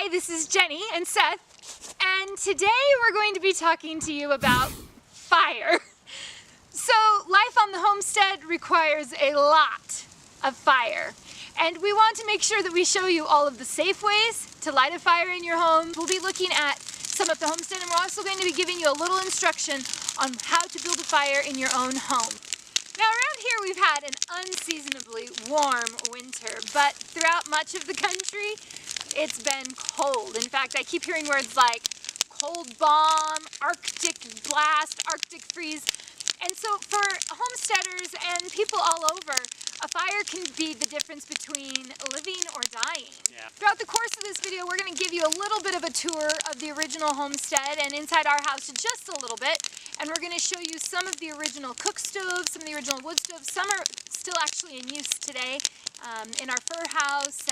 Hi, this is Jenny and Seth, and today we're going to be talking to you about fire. So, life on the homestead requires a lot of fire, and we want to make sure that we show you all of the safe ways to light a fire in your home. We'll be looking at some of the homestead, and we're also going to be giving you a little instruction on how to build a fire in your own home. Now around here we've had an unseasonably warm winter, but throughout much of the country it's been cold. In fact, I keep hearing words like cold bomb, Arctic blast, Arctic freeze. And so for homesteaders and people all over, a fire can be the difference between living or dying. Yeah. Throughout the course of this video, we're going to give you a little bit of a tour of the original homestead and inside our house just a little bit. And we're going to show you some of the original cook stoves, some of the original wood stoves. Some are still actually in use today in our fur house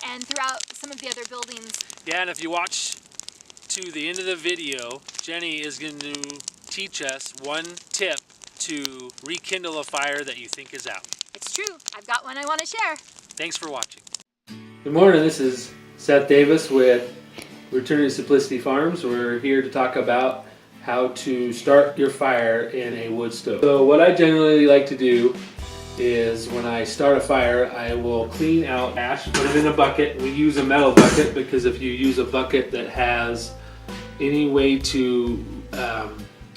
and throughout some of the other buildings. Yeah, and if you watch to the end of the video, Jenny is going to teach us one tip to rekindle a fire that you think is out. It's true. I've got one I want to share. Thanks for watching. Good morning, this is Seth Davis with Returning to Simplicity Farms. We're here to talk about how to start your fire in a wood stove. So what I generally like to do is when I start a fire, I will clean out ash, put it in a bucket. We use a metal bucket because if you use a bucket that has any way to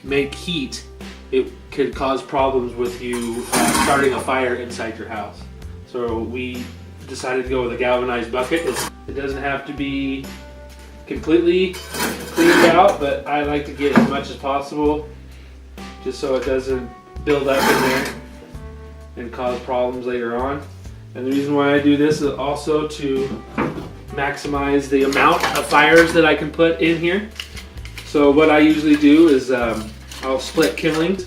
make heat, it could cause problems with you starting a fire inside your house. So we decided to go with a galvanized bucket. It doesn't have to be completely cleaned out, but I like to get as much as possible just so it doesn't build up in there and cause problems later on. And the reason why I do this is also to maximize the amount of fires that I can put in here. So what I usually do is I'll split kindlings.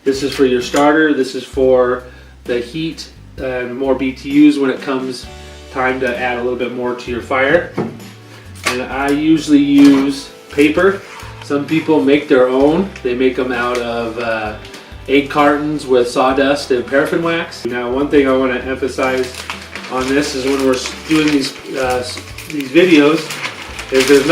This is for your starter, this is for the heat and more BTUs when it comes time to add a little bit more to your fire. And I usually use paper. Some people make their own. They make them out of egg cartons with sawdust and paraffin wax. Now one thing I want to emphasize on this is when we're doing these videos is there's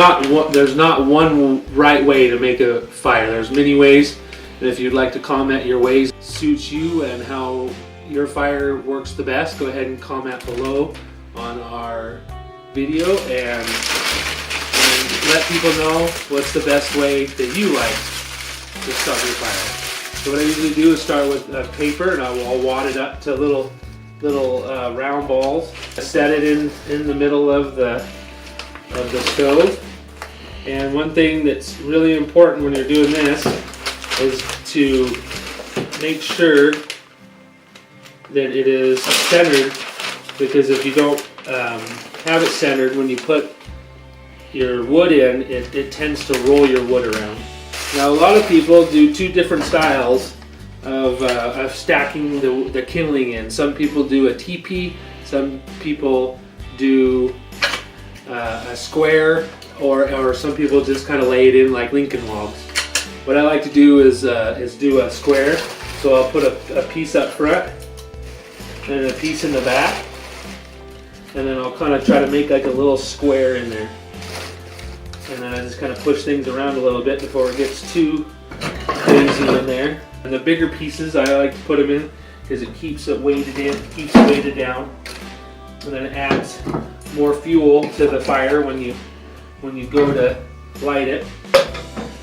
not one right way to make a fire. There's many ways, and if you'd like to comment your ways suits you and how your fire works the best, go ahead and comment below on our video and let people know what's the best way that you like to start your fire. So what I usually do is start with paper, and I'll wad it up to little round balls. I set it in the middle of the stove. And one thing that's really important when you're doing this is to make sure that it is centered, because if you don't have it centered, when you put your wood in, it tends to roll your wood around. Now a lot of people do two different styles of stacking the kindling in. Some people do a teepee, some people do a square, or some people just kind of lay it in like Lincoln logs. What I like to do is do a square. So I'll put a piece up front and a piece in the back, and then I'll kind of try to make like a little square in there. And then I just kind of push things around a little bit before it gets too crazy in there. And the bigger pieces I like to put them in because it keeps it weighted down, and then it adds more fuel to the fire when you go to light it.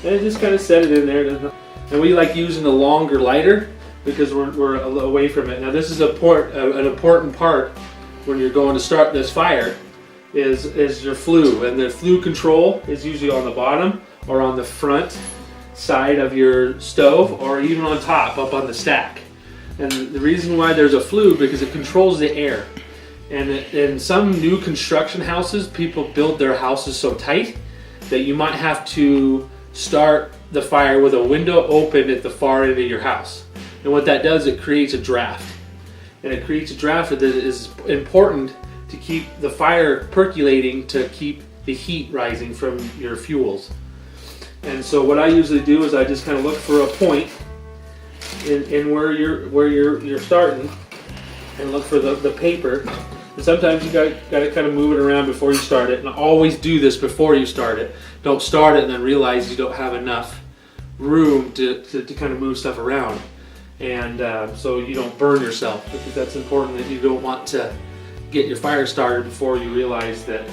And I just kind of set it in there. And we like using the longer lighter because we're away from it. Now this is an important part when you're going to start this fire is your flue. And the flue control is usually on the bottom or on the front side of your stove, or even on top up on the stack. And the reason why there's a flue because it controls the air. And in some new construction houses, people build their houses so tight that you might have to start the fire with a window open at the far end of your house. And what that does, it creates a draft. And it creates a draft that is important to keep the fire percolating, to keep the heat rising from your fuels. And so what I usually do is I just kind of look for a point in where you're starting, and look for the paper And sometimes you got to kind of move it around before you start it, and always do this before you start it. Don't start it and then realize you don't have enough room to kind of move stuff around, and so you don't burn yourself, because that's important. That you don't want to get your fire started before you realize that,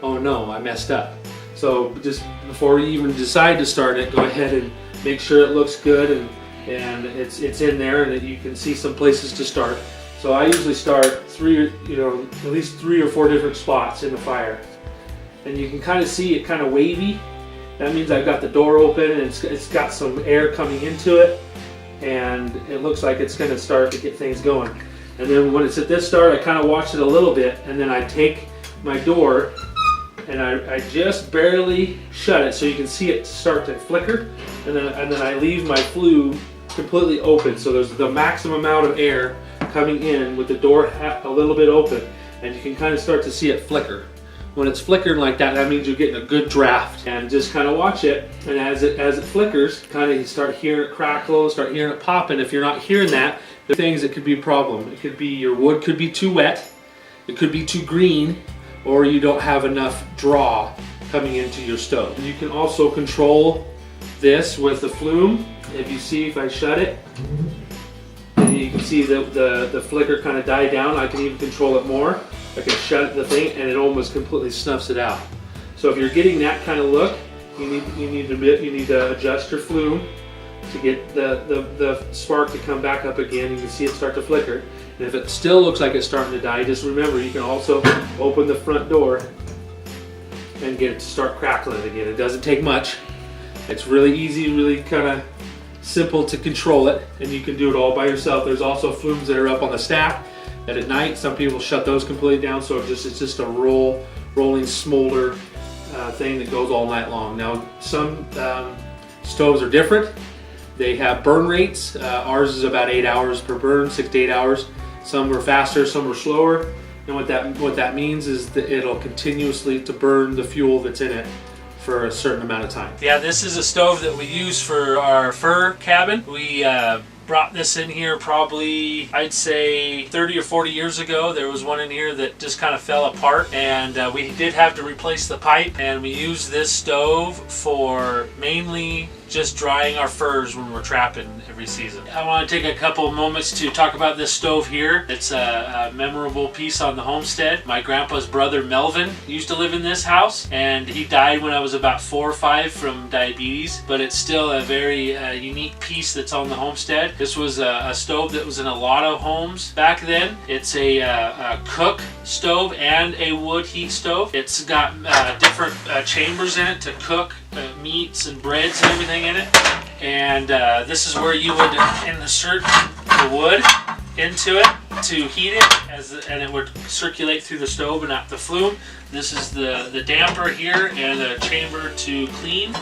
oh no, I messed up. So just before you even decide to start it, go ahead and make sure it looks good and it's in there, and that you can see some places to start. So I usually start at least 3 or 4 different spots in the fire, and you can kind of see it kind of wavy. That means I've got the door open and it's got some air coming into it, and it looks like it's going to start to get things going. And then when it's at this start, I kind of watch it a little bit, and then I take my door and I just barely shut it so you can see it start to flicker, and then I leave my flue completely open, so there's the maximum amount of air coming in with the door a little bit open, and you can kind of start to see it flicker. When it's flickering like that, that means you're getting a good draft. And just kind of watch it, and as it flickers, kind of you start hearing it crackle, start hearing it pop. And if you're not hearing that, there are things that could be a problem. It could be your wood could be too wet, it could be too green, or you don't have enough draw coming into your stove. And you can also control this with the flume. If you see, if I shut it, and you can see the flicker kind of die down. I can even control it more. I can shut the thing, and it almost completely snuffs it out. So if you're getting that kind of look, you need to adjust your flume to get the spark to come back up again. You can see it start to flicker. And if it still looks like it's starting to die, just remember you can also open the front door and get it to start crackling again. It doesn't take much. It's really easy, really kind of simple to control it, and you can do it all by yourself. There's also flumes that are up on the stack that at night some people shut those completely down, so it's just a rolling smolder thing that goes all night long. Now some stoves are different. They have burn rates. Ours is about 8 hours per burn, 6 to 8 hours. Some are faster, some are slower, and what that means is that it'll continuously to burn the fuel that's in it for a certain amount of time. Yeah, this is a stove that we use for our fur cabin. We brought this in here probably, I'd say 30 or 40 years ago. There was one in here that just kind of fell apart, and we did have to replace the pipe, and we used this stove for mainly just drying our furs when we're trapping every season. I want to take a couple of moments to talk about this stove here. It's a memorable piece on the homestead. My grandpa's brother Melvin used to live in this house, and he died when I was about 4 or 5 from diabetes, but it's still a very unique piece that's on the homestead. This was a stove that was in a lot of homes back then. It's a cook stove and a wood heat stove. It's got different chambers in it to cook meats and breads and everything in it, and this is where you would insert the wood into it to heat it, and it would circulate through the stove and out the flume. This is the damper here and a chamber to clean,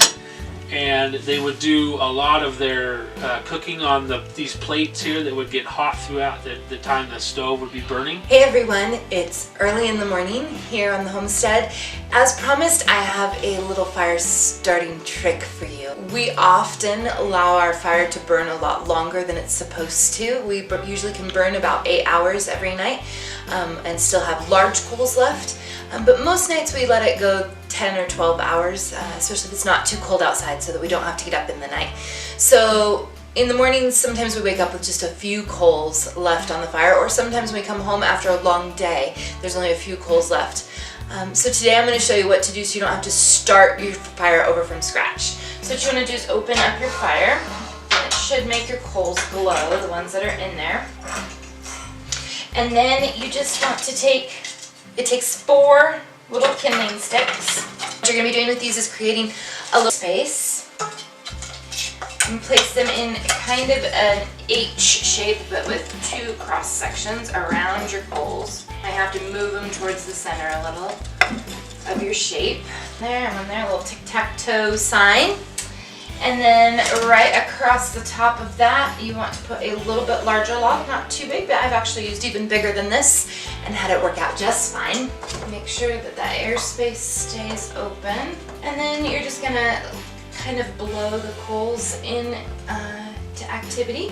and they would do a lot of their cooking on these plates here that would get hot throughout the time the stove would be burning. Hey everyone, it's early in the morning here on the homestead. As promised, I have a little fire starting trick for you. We often allow our fire to burn a lot longer than it's supposed to. We usually can burn about 8 hours every night and still have large coals left. But most nights we let it go 10 or 12 hours, especially if it's not too cold outside, so that we don't have to get up in the night. So in the mornings, sometimes we wake up with just a few coals left on the fire, or sometimes when we come home after a long day, there's only a few coals left. So today I'm going to show you what to do so you don't have to start your fire over from scratch. So what you want to do is open up your fire. It should make your coals glow, the ones that are in there. And then you just want to it takes 4 little kindling sticks. What you're going to be doing with these is creating a little space. And place them in kind of an H shape, but with 2 cross sections around your coals. I have to move them towards the center a little of your shape. There, one there, a little tic-tac-toe sign. And then right across the top of that, you want to put a little bit larger log, not too big, but I've actually used even bigger than this and had it work out just fine. Make sure that that airspace stays open. And then you're just gonna kind of blow the coals in to activity.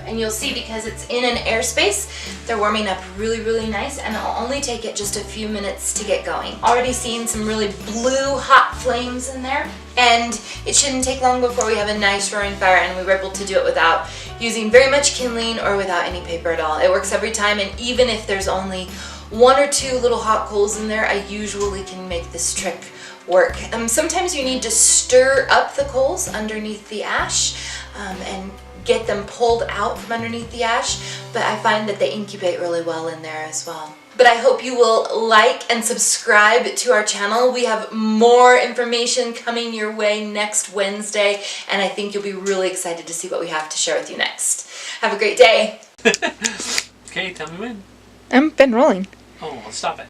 And you'll see because it's in an airspace, they're warming up really, really nice, and it'll only take it just a few minutes to get going. Already seeing some really blue hot flames in there, and it shouldn't take long before we have a nice roaring fire, and we were able to do it without using very much kindling or without any paper at all. It works every time, and even if there's only 1 or 2 little hot coals in there, I usually can make this trick work. Sometimes you need to stir up the coals underneath the ash and get them pulled out from underneath the ash, but I find that they incubate really well in there as well. But I hope you will like and subscribe to our channel. We have more information coming your way next Wednesday, and I think you'll be really excited to see what we have to share with you next. Have a great day. Okay, tell me when. I've been rolling. Oh, well, stop it.